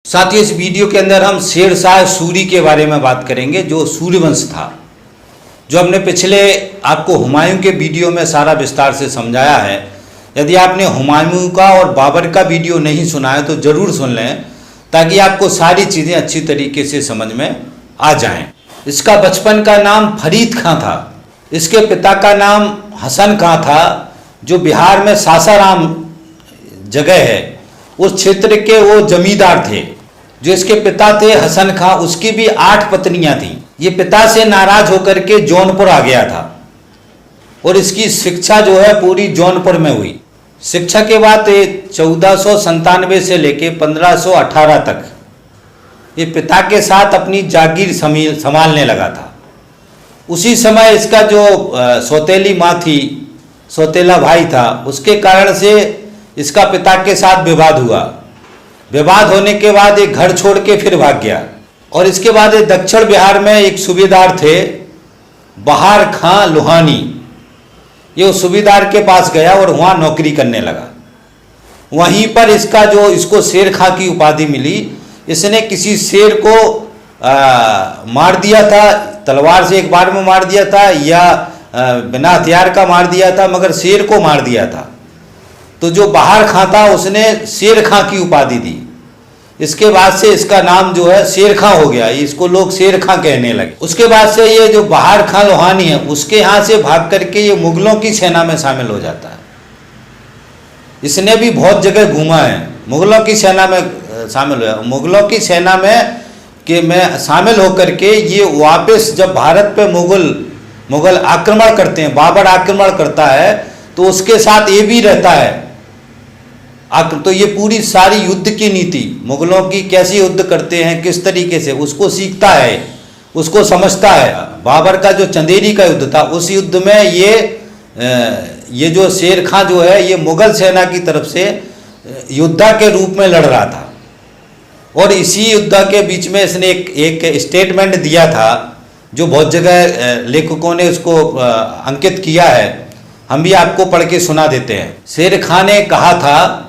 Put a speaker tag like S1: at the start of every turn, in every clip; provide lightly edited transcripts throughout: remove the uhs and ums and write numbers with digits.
S1: साथियों, इस वीडियो के अंदर हम शेरशाह सूरी के बारे में बात करेंगे, जो सूर्यवंश था, जो हमने पिछले आपको हुमायूं के वीडियो में सारा विस्तार से समझाया है। यदि आपने हुमायूं का और बाबर का वीडियो नहीं सुना है तो ज़रूर सुन लें, ताकि आपको सारी चीज़ें अच्छी तरीके से समझ में आ जाएं। इसका बचपन का नाम फरीद खां था। इसके पिता का नाम हसन खां था, जो बिहार में सासाराम जगह है, उस क्षेत्र के वो जमींदार थे। जो इसके पिता थे हसन खां, उसकी भी 8 पत्नियां थीं। ये पिता से नाराज होकर के जौनपुर आ गया था और इसकी शिक्षा जो है पूरी जौनपुर में हुई। शिक्षा के बाद 1497 से लेके 1518 तक ये पिता के साथ अपनी जागीर संभालने लगा था। उसी समय इसका जो सौतेली माँ थी, सौतेला भाई था, उसके कारण से इसका पिता के साथ विवाद हुआ। विवाद होने के बाद एक घर छोड़ के फिर भाग गया। और इसके बाद दक्षिण बिहार में एक सूबेदार थे, बहार खां लोहानी। ये उस सूबेदार के पास गया और वहाँ नौकरी करने लगा। वहीं पर इसको शेर खां की उपाधि मिली। इसने किसी शेर को मार दिया था, तलवार से एक बार में मार दिया था या बिना हथियार का मार दिया था, मगर शेर को मार दिया था। तो जो बहार खां था उसने शेर खां की उपाधि दी। इसके बाद से इसका नाम जो है शेर खां हो गया, इसको लोग शेर खां कहने लगे। उसके बाद से ये जो बहार खां लोहानी है, उसके यहाँ से भाग करके ये मुगलों की सेना में शामिल हो जाता है। इसने भी बहुत जगह घूमा है, मुगलों की सेना में शामिल हुआ। मुगलों की सेना में शामिल होकर के ये वापस जब भारत पे मुगल आक्रमण करते हैं, बाबर आक्रमण करता है, तो उसके साथ ये भी रहता है। तो ये पूरी सारी युद्ध की नीति, मुगलों की कैसे युद्ध करते हैं, किस तरीके से, उसको सीखता है, उसको समझता है। बाबर का जो चंदेरी का युद्ध था, उस युद्ध में ये जो शेर खां जो है, ये मुगल सेना की तरफ से योद्धा के रूप में लड़ रहा था। और इसी युद्ध के बीच में इसने एक स्टेटमेंट दिया था, जो बहुत जगह लेखकों ने उसको अंकित किया है। हम भी आपको पढ़ के सुना देते हैं। शेर खां ने कहा था,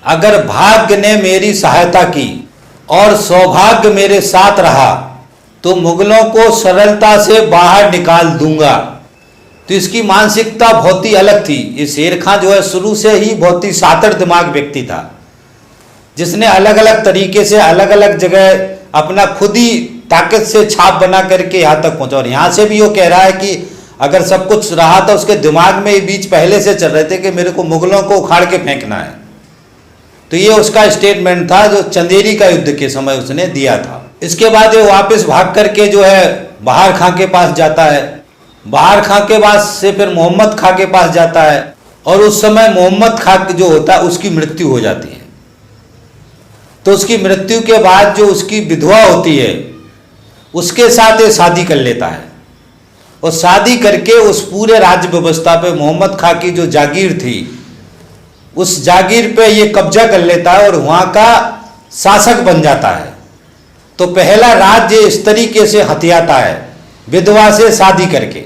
S1: अगर भाग्य ने मेरी सहायता की और सौभाग्य मेरे साथ रहा तो मुगलों को सरलता से बाहर निकाल दूंगा। तो इसकी मानसिकता बहुत ही अलग थी। ये शेर खां जो है शुरू से ही बहुत ही शातिर दिमाग व्यक्ति था, जिसने अलग अलग तरीके से अलग अलग जगह अपना खुद ही ताकत से छाप बना करके यहाँ तक पहुंचा। और यहाँ से भी वो कह रहा है कि अगर सब कुछ रहा था, उसके दिमाग में ये बीच पहले से चल रहे थे कि मेरे को मुगलों को उखाड़ के फेंकना है। तो ये उसका स्टेटमेंट था, जो चंदेरी का युद्ध के समय उसने दिया था। इसके बाद ये वापस भाग करके जो है बहार खां के पास जाता है। बहार खां के पास से फिर मोहम्मद खां के पास जाता है, और उस समय मोहम्मद खां जो होता है उसकी मृत्यु हो जाती है। तो उसकी मृत्यु के बाद जो उसकी विधवा होती है, उसके साथ ये शादी कर लेता है। और शादी करके उस पूरे राज्य व्यवस्था पे, मोहम्मद खां की जो जागीर थी, उस जागीर पे ये कब्जा कर लेता है और वहाँ का शासक बन जाता है। तो पहला राज्य इस तरीके से हथियाता है, विधवा से शादी करके।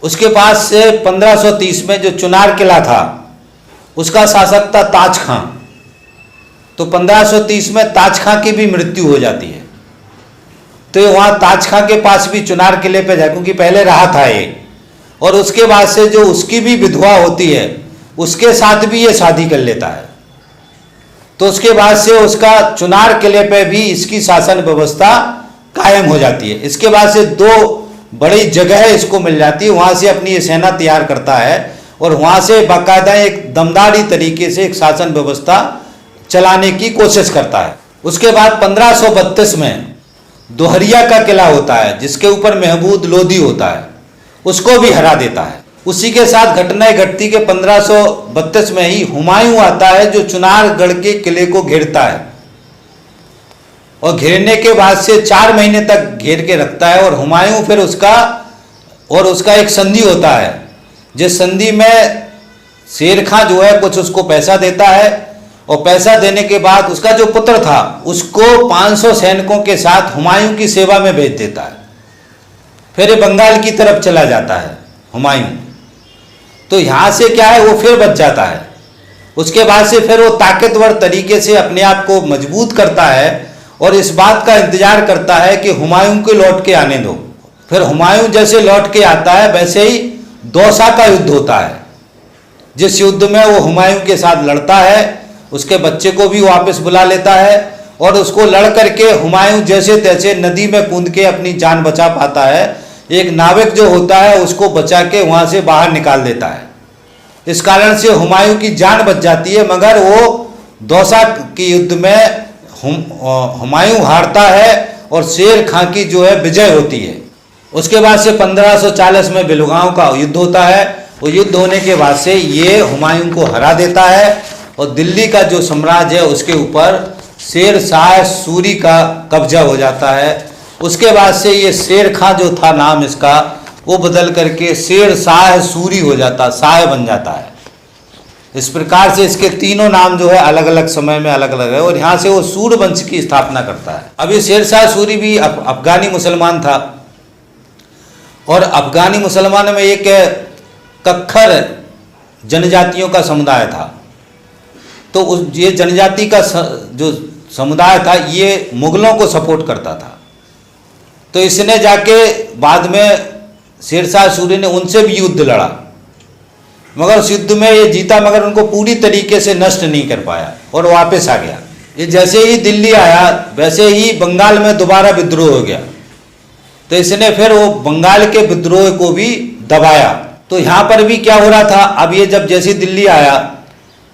S1: उसके पास से 1530 में जो चुनार किला था, उसका शासक था ताज खां। तो 1530 में ताज खां की भी मृत्यु हो जाती है। तो वहाँ ताज खां के पास भी चुनार किले पे जाए, क्योंकि पहले रहा था ये। और उसके बाद से जो उसकी भी विधवा होती है, उसके साथ भी ये शादी कर लेता है। तो उसके बाद से उसका चुनार किले पे भी इसकी शासन व्यवस्था कायम हो जाती है। इसके बाद से 2 बड़ी जगह इसको मिल जाती है, वहाँ से अपनी ये सेना तैयार करता है और वहाँ से बाकायदा एक दमदारी तरीके से एक शासन व्यवस्था चलाने की कोशिश करता है। उसके बाद 1532 में दोहरिया का किला होता है, जिसके ऊपर महमूद लोदी होता है, उसको भी हरा देता है। उसी के साथ घटनाएं घटती के 1532 में ही हुमायूं आता है, जो चुनारगढ़ के किले को घेरता है। और घेरने के बाद से 4 महीने तक घेर के रखता है। और हुमायूं फिर उसका एक संधि होता है, जिस संधि में शेर खां जो है कुछ उसको पैसा देता है, और पैसा देने के बाद उसका जो पुत्र था उसको 500 सैनिकों के साथ हुमायूं की सेवा में भेज देता है। फिर ये बंगाल की तरफ चला जाता है हुमायूं। तो यहाँ से क्या है, वो फिर बच जाता है। उसके बाद से फिर वो ताकतवर तरीके से अपने आप को मजबूत करता है और इस बात का इंतजार करता है कि हुमायूं को लौट के आने दो। फिर हुमायूं जैसे लौट के आता है वैसे ही दौसा का युद्ध होता है, जिस युद्ध में वो हुमायूं के साथ लड़ता है, उसके बच्चे को भी वापस बुला लेता है और उसको लड़ करके हुमायूं जैसे तैसे नदी में कूद के अपनी जान बचा पाता है। एक नाविक जो होता है उसको बचा के वहाँ से बाहर निकाल देता है। इस कारण से हुमायूं की जान बच जाती है, मगर वो दौसा के युद्ध में हुमायूं हारता है और शेर खां की जो है विजय होती है। उसके बाद से 1540 में बेलगांव का युद्ध होता है। वो युद्ध होने के बाद से ये हुमायूं को हरा देता है और दिल्ली का जो साम्राज्य है उसके ऊपर शेर शाह सूरी का कब्जा हो जाता है। उसके बाद से ये शेर खां जो था नाम इसका, वो बदल करके शेर शाह सूरी हो जाता, शाह बन जाता है। इस प्रकार से इसके तीनों नाम जो है अलग अलग समय में अलग अलग है और यहाँ से वो सूर वंश की स्थापना करता है। अभी शेर शाह सूरी भी अफगानी मुसलमान था और अफगानी मुसलमान में एक कक्खर जनजातियों का समुदाय था। तो ये जनजाति का जो समुदाय था ये मुगलों को सपोर्ट करता था। तो इसने जाके बाद में शेरशाह सूरी ने उनसे भी युद्ध लड़ा, मगर उस युद्ध में ये जीता, मगर उनको पूरी तरीके से नष्ट नहीं कर पाया और वापस आ गया। ये जैसे ही दिल्ली आया वैसे ही बंगाल में दोबारा विद्रोह हो गया। तो इसने फिर वो बंगाल के विद्रोह को भी दबाया। तो यहाँ पर भी क्या हो रहा था, अब ये जब जैसे दिल्ली आया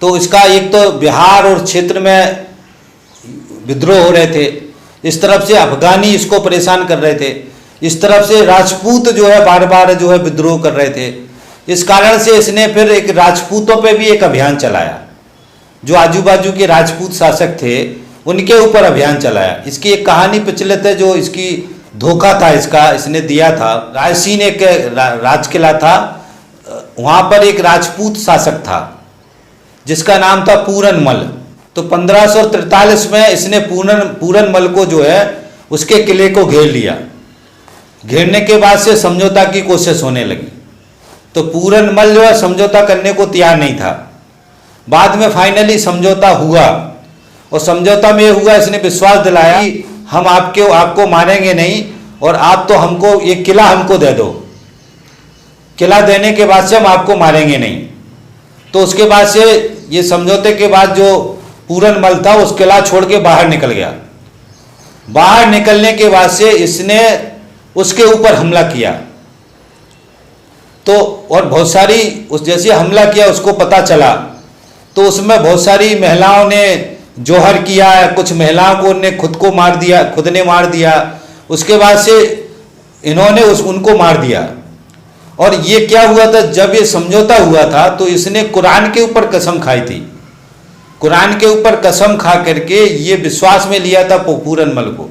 S1: तो इसका एक तो बिहार और क्षेत्र में विद्रोह हो रहे थे, इस तरफ से अफगानी इसको परेशान कर रहे थे, इस तरफ से राजपूत जो है बार बार जो है विद्रोह कर रहे थे। इस कारण से इसने फिर एक राजपूतों पे भी एक अभियान चलाया। जो आजू बाजू के राजपूत शासक थे उनके ऊपर अभियान चलाया। इसकी एक कहानी प्रचलित है, जो इसकी धोखा था इसका इसने दिया था। रायसीन एक राजकिला था, वहाँ पर एक राजपूत शासक था जिसका नाम था पूरनमल। तो 1543 में इसने पूरनमल को जो है उसके किले को घेर लिया। घेरने के बाद से समझौता की कोशिश होने लगी, तो पूरनमल जो है समझौता करने को तैयार नहीं था। बाद में फाइनली समझौता हुआ और समझौता में हुआ, इसने विश्वास दिलाया कि हम आपको मारेंगे नहीं और आप तो हमको एक किला हमको दे दो, किला देने के बाद से हम आपको मारेंगे नहीं। तो उसके बाद से ये समझौते के बाद जो पूरनमल था उस किला छोड़ के बाहर निकल गया। बाहर निकलने के बाद से इसने उसके ऊपर हमला किया। तो और बहुत सारी उस जैसे हमला किया उसको पता चला तो उसमें बहुत सारी महिलाओं ने जोहर किया, कुछ महिलाओं को ने खुद ने मार दिया। उसके बाद से इन्होंने उनको मार दिया। और ये क्या हुआ था, जब ये समझौता हुआ था तो इसने कुरान के ऊपर कसम खाई थी। कुरान के ऊपर कसम खा करके ये विश्वास में लिया था पूरनमल को।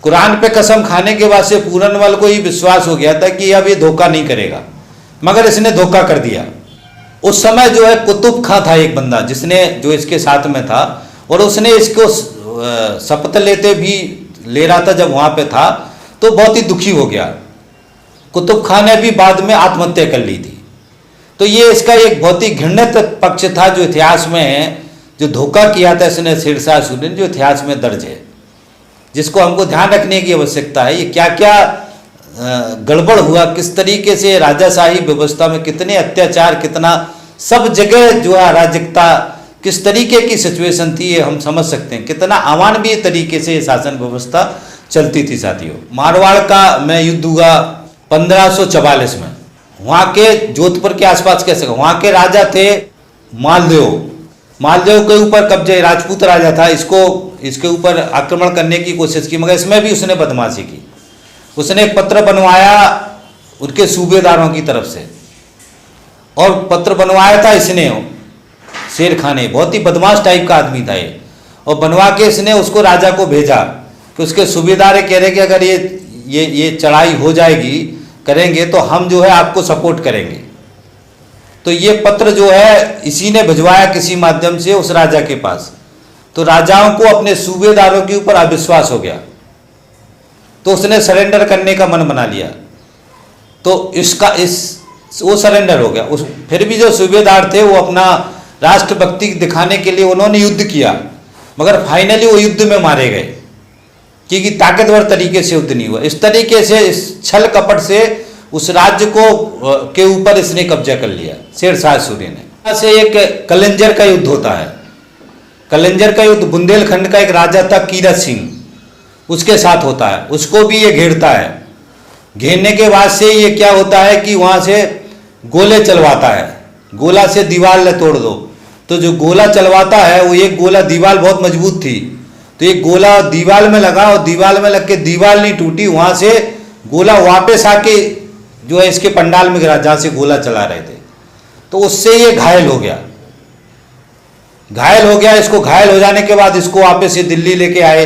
S1: कुरान पे कसम खाने के बाद से पूरनमल को ये विश्वास हो गया था कि अब ये धोखा नहीं करेगा, मगर इसने धोखा कर दिया। उस समय जो है कुतुब खां था एक बंदा जिसने जो इसके साथ में था, और उसने इसको शपथ ले रहा था जब वहाँ पे था, तो बहुत ही दुखी हो गया। कुतुब खां ने भी बाद में आत्महत्या कर ली थी। तो ये इसका एक बहुत ही घृणित पक्ष था जो इतिहास में है, जो धोखा किया था इसने शेरशाह सूरी ने, जो इतिहास में दर्ज है, जिसको हमको ध्यान रखने की आवश्यकता है। ये क्या क्या गड़बड़ हुआ, किस तरीके से राजाशाही व्यवस्था में कितने अत्याचार, कितना सब जगह जो है अराजकता, किस तरीके की सिचुएशन थी, ये हम समझ सकते हैं। कितना अमानवीय तरीके से शासन व्यवस्था चलती थी साथियों। मारवाड़ का में युद्ध हुआ 1544 में, वहाँ के जोधपुर के आसपास कैसे, वहाँ के राजा थे मालदेव के ऊपर कब्जे, राजपूत राजा था। इसके ऊपर आक्रमण करने की कोशिश की, मगर इसमें भी उसने बदमाशी की। उसने एक पत्र बनवाया उनके सूबेदारों की तरफ से, और पत्र बनवाया था इसने, शेर खां ने, बहुत ही बदमाश टाइप का आदमी था ये, और बनवा के इसने उसको राजा को भेजा कि उसके सूबेदार कह रहे कि अगर ये चढ़ाई हो जाएगी करेंगे तो हम जो है आपको सपोर्ट करेंगे। तो ये पत्र जो है इसी ने भिजवाया किसी माध्यम से उस राजा के पास। तो राजाओं को अपने सूबेदारों के ऊपर अविश्वास हो गया, तो उसने सरेंडर करने का मन बना लिया। तो वो सरेंडर हो गया। फिर भी जो सूबेदार थे वो अपना राष्ट्रभक्ति दिखाने के लिए उन्होंने युद्ध किया, मगर फाइनली वो युद्ध में मारे गए। क्योंकि ताकतवर तरीके से युद्ध नहीं हुआ। इस तरीके से, इस छल कपट से उस राज्य को के ऊपर इसने कब्जा कर लिया शेरशाह सूरी ने। यहाँ से एक कलिंजर का युद्ध होता है। कलिंजर का युद्ध बुंदेलखंड का एक राजा था कीरत सिंह, उसके साथ होता है। उसको भी ये घेरता है। घेरने के बाद से ये क्या होता है कि वहाँ से गोले चलवाता है। गोला से दीवार तोड़ दो। तो जो गोला चलवाता है वो एक गोला, दीवार बहुत मजबूत थी, तो एक गोला दीवार में लगा और दीवार में लग के दीवार नहीं टूटी। वहाँ से गोला वापस आके जो है इसके पंडाल में गिरा जहाँ से गोला चला रहे थे। तो उससे ये घायल हो गया। इसको घायल हो जाने के बाद इसको वापस ये दिल्ली लेके आए।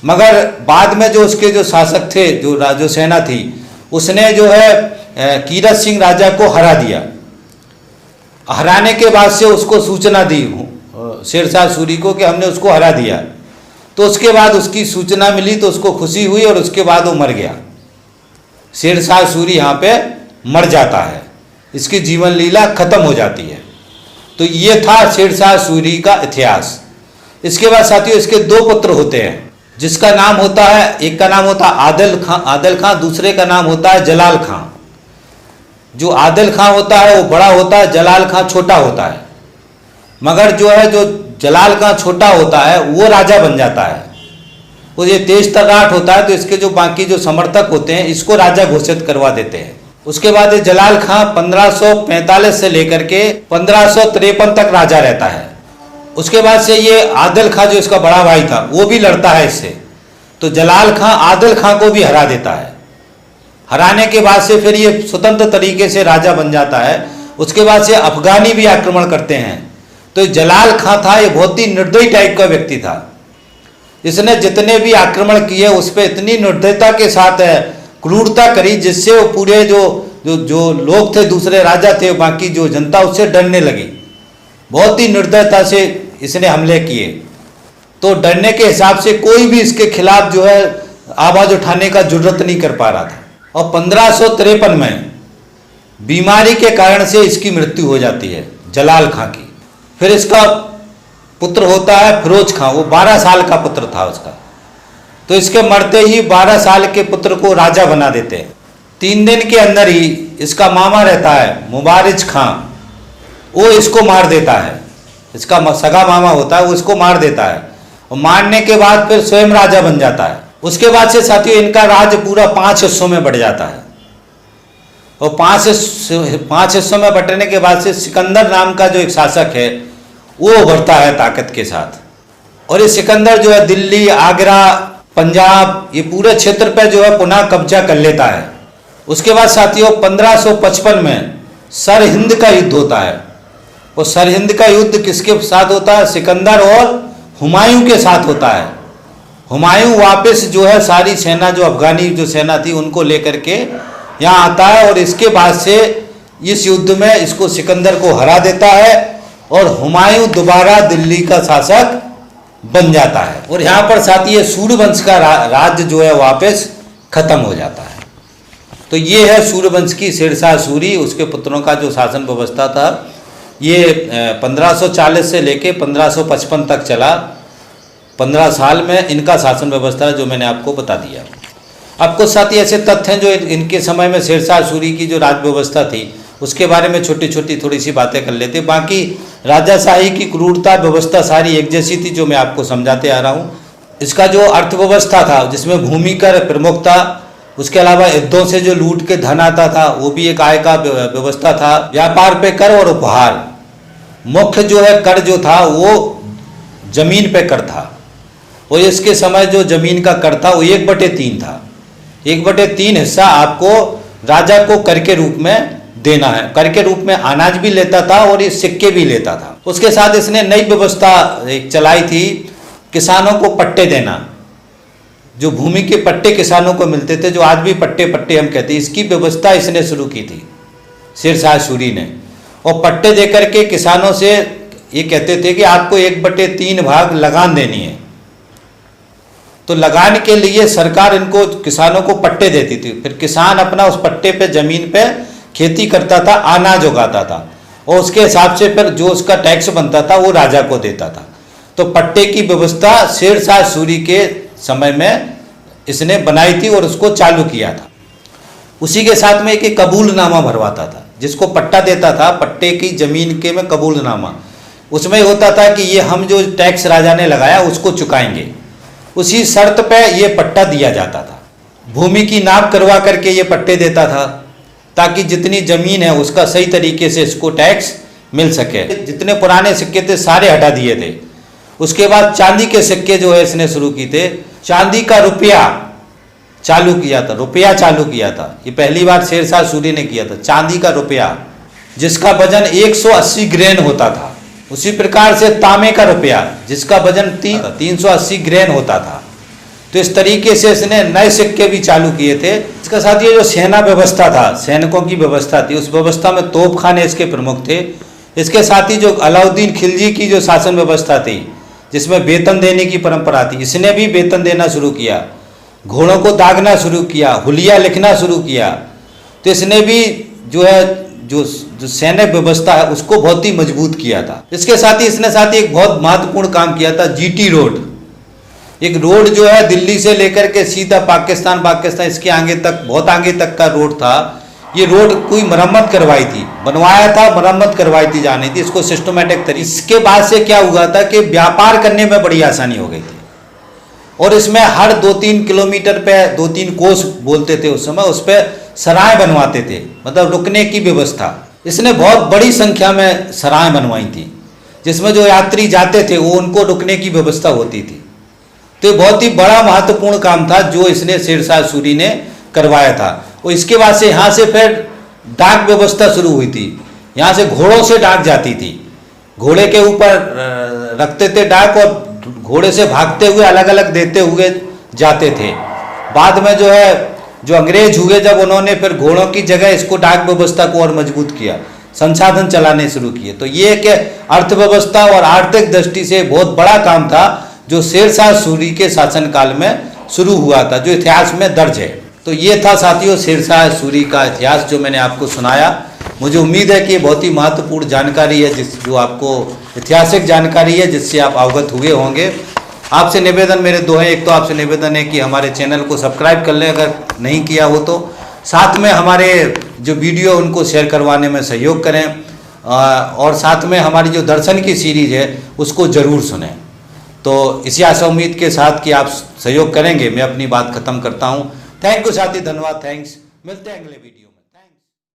S1: मगर बाद में जो उसके जो शासक थे, जो सेना थी, उसने जो है कीरत सिंह राजा को हरा दिया। हराने के बाद से उसको सूचना दी शेरशाह सूरी को कि हमने उसको हरा दिया। तो उसके बाद उसकी सूचना मिली तो उसको खुशी हुई और उसके बाद वो मर गया। शेरशाह सूरी यहाँ पे मर जाता है, इसकी जीवन लीला खत्म हो जाती है। तो ये था शेरशाह सूरी का इतिहास। इसके बाद साथियों इसके दो पुत्र होते हैं, जिसका नाम होता है, एक का नाम होता है आदिल खां, दूसरे का नाम होता है जलाल खां। जो आदिल खां होता है वो बड़ा होता है, जलाल खां छोटा होता है। मगर जो जलाल खां छोटा होता है वो राजा बन जाता है। वो ये तेज तर्राट होता है तो इसके जो बाकी जो समर्थक होते हैं इसको राजा घोषित करवा देते हैं। उसके बाद ये जलाल खां 1545 से लेकर के 1553 तक राजा रहता है। उसके बाद से ये आदिल खां जो इसका बड़ा भाई था वो भी लड़ता है इससे। तो जलाल खां आदिल खां को भी हरा देता है। हराने के बाद से फिर ये स्वतंत्र तरीके से राजा बन जाता है। उसके बाद से अफगानी भी आक्रमण करते हैं। तो जलाल खां था, ये बहुत ही निर्दयी टाइप का व्यक्ति था। इसने जितने भी आक्रमण किए उस पर इतनी निर्दयता के साथ क्रूरता करी जिससे वो पूरे जो लोग थे, दूसरे राजा थे, बाकी जो जनता उससे डरने लगी। बहुत ही निर्दयता से इसने हमले किए। तो डरने के हिसाब से कोई भी इसके खिलाफ जो है आवाज उठाने का जुर्रत नहीं कर पा रहा था। और 1553 में बीमारी के कारण से इसकी मृत्यु हो जाती है जलाल खां की। फिर इसका पुत्र होता है फिरोज खां, वो 12 साल का पुत्र था उसका। तो इसके मरते ही 12 साल के पुत्र को राजा बना देते हैं। 3 दिन के अंदर ही इसका मामा रहता है मुबारिज खां, वो इसको मार देता है। इसका सगा मामा होता है, वो इसको मार देता है। और मारने के बाद फिर स्वयं राजा बन जाता है। उसके बाद से साथियों इनका राज्य पूरा 5 हिस्सों में बढ़ जाता है। और 5 हिस्सों में बंटने के बाद से सिकंदर नाम का जो एक शासक है वो उभरता है ताकत के साथ। और ये सिकंदर जो है दिल्ली, आगरा, पंजाब, ये पूरे क्षेत्र पर जो है पुनः कब्जा कर लेता है। उसके बाद साथियों 1555 में सरहिंद का युद्ध होता है। और सरहिंद का युद्ध किसके साथ होता है? सिकंदर और हुमायूं के साथ होता है। हुमायूं वापस जो है सारी सेना, जो अफगानी जो सेना थी उनको लेकर के यहाँ आता है। और इसके बाद से इस युद्ध में इसको सिकंदर को हरा देता है और हुमायूं दोबारा दिल्ली का शासक बन जाता है। और यहाँ पर साथ ये सूर्यवंश का राज्य जो है वापस खत्म हो जाता है। तो ये है सूर्यवंश की शेरशाह सूरी, उसके पुत्रों का जो शासन व्यवस्था था। ये 1540 से लेके 1555 तक चला। 15 साल में इनका शासन व्यवस्था जो मैंने आपको बता दिया। अब कुछ साथी ऐसे तथ्य हैं जो इनके समय में शेरशाह सूरी की जो राज व्यवस्था थी उसके बारे में छोटी छोटी थोड़ी सी बातें कर लेते। बाकी राजाशाही की क्रूरता व्यवस्था सारी एक जैसी थी जो मैं आपको समझाते आ रहा हूँ। इसका जो अर्थव्यवस्था था जिसमें भूमि कर प्रमुख था, उसके अलावा युद्धों से जो लूट के धन आता था वो भी एक आय का व्यवस्था था। व्यापार पे कर और उपहार, मुख्य जो है कर जो था वो जमीन पे कर था। और इसके समय जो जमीन का कर था वो 1/3 था। 1/3 हिस्सा आपको राजा को कर के रूप में देना है। कर के रूप में अनाज भी लेता था और ये सिक्के भी लेता था। उसके साथ इसने नई व्यवस्था एक चलाई थी, किसानों को पट्टे देना। जो भूमि के पट्टे किसानों को मिलते थे, जो आज भी पट्टे हम कहते हैं, इसकी व्यवस्था इसने शुरू की थी शेरशाह सूरी ने। और पट्टे देकर के किसानों से ये कहते थे कि आपको 1/3 भाग लगान देनी है। तो लगान के लिए सरकार इनको किसानों को पट्टे देती थी। फिर किसान अपना उस पट्टे पे जमीन पे खेती करता था, अनाज उगाता था और उसके हिसाब से फिर जो उसका टैक्स बनता था वो राजा को देता था। तो पट्टे की व्यवस्था शेरशाह सूरी के समय में इसने बनाई थी और उसको चालू किया था। उसी के साथ में एक कबूलनामा भरवाता था, जिसको पट्टा देता था, पट्टे की ज़मीन के में कबूलनामा, उसमें होता था कि ये हम जो टैक्स राजा ने लगाया उसको चुकाएंगे, उसी शर्त पे ये पट्टा दिया जाता था। भूमि की नाप करवा करके ये पट्टे देता था ताकि जितनी ज़मीन है उसका सही तरीके से इसको टैक्स मिल सके। जितने पुराने सिक्के थे सारे हटा दिए थे। उसके बाद चांदी के सिक्के जो है इसने शुरू की थे। चांदी का रुपया चालू किया था, रुपया चालू किया था। ये पहली बार शेरशाह सूरी ने किया था, चांदी का रुपया जिसका वजन 180 ग्रेन होता था। उसी प्रकार से तांबे का रुपया जिसका वजन 380 ग्रेन होता था। तो इस तरीके से इसने नए सिक्के भी चालू किए थे। इसके साथ ये जो सेना व्यवस्था था, सैनिकों की व्यवस्था थी, उस व्यवस्था में तोपखाने इसके प्रमुख थे। इसके साथ ही जो अलाउद्दीन खिलजी की जो शासन व्यवस्था थी, जिसमें वेतन देने की परंपरा थी, इसने भी वेतन देना शुरू किया। घोड़ों को दागना शुरू किया, हुलिया लिखना शुरू किया। तो इसने भी जो है जो सैन्य व्यवस्था है उसको बहुत ही मजबूत किया था। इसके साथ ही इसने एक बहुत महत्वपूर्ण काम किया था, जीटी रोड। एक रोड जो है दिल्ली से लेकर के सीधा पाकिस्तान इसके आगे तक, बहुत आगे तक का रोड था। ये रोड कोई मरम्मत करवाई थी, बनवाया था, मरम्मत करवाई थी जानी थी इसको सिस्टमेटिक तरीके। इसके बाद से क्या हुआ था कि व्यापार करने में बड़ी आसानी हो गई थी। और इसमें हर 2-3 किलोमीटर पे 2-3 कोस बोलते थे उस समय, उस पर सराय बनवाते थे, मतलब रुकने की व्यवस्था। इसने बहुत बड़ी संख्या में सराय बनवाई थी, जिसमें जो यात्री जाते थे वो उनको रुकने की व्यवस्था होती थी। तो बहुत ही बड़ा महत्वपूर्ण काम था जो इसने शेरशाह सूरी ने करवाया था। और इसके बाद से यहाँ से फिर डाक व्यवस्था शुरू हुई थी। यहाँ से घोड़ों से डाक जाती थी, घोड़े के ऊपर रखते थे डाक और घोड़े से भागते हुए अलग अलग देते हुए जाते थे। बाद में जो है जो अंग्रेज हुए, जब उन्होंने फिर घोड़ों की जगह इसको डाक व्यवस्था को और मजबूत किया, संसाधन चलाने शुरू किए। तो ये कि अर्थव्यवस्था और आर्थिक दृष्टि से बहुत बड़ा काम था जो शेरशाह सूरी के शासनकाल में शुरू हुआ था, जो इतिहास में दर्ज है। तो ये था साथियों शेरशाह सूरी का इतिहास जो मैंने आपको सुनाया। मुझे उम्मीद है कि ये बहुत ही महत्वपूर्ण जानकारी है, जो आपको ऐतिहासिक जानकारी है, जिससे आप अवगत हुए होंगे। आपसे निवेदन मेरे दो हैं। एक तो आपसे निवेदन है कि हमारे चैनल को सब्सक्राइब कर लें अगर नहीं किया हो तो, साथ में हमारे जो वीडियो उनको शेयर करवाने में सहयोग करें, और साथ में हमारी जो दर्शन की सीरीज है उसको ज़रूर सुनें। तो इसी आशा उम्मीद के साथ कि आप सहयोग करेंगे, मैं अपनी बात खत्म करता हूँ। थैंक यू साथी, धन्यवाद, थैंक्स। मिलते हैं अगले वीडियो।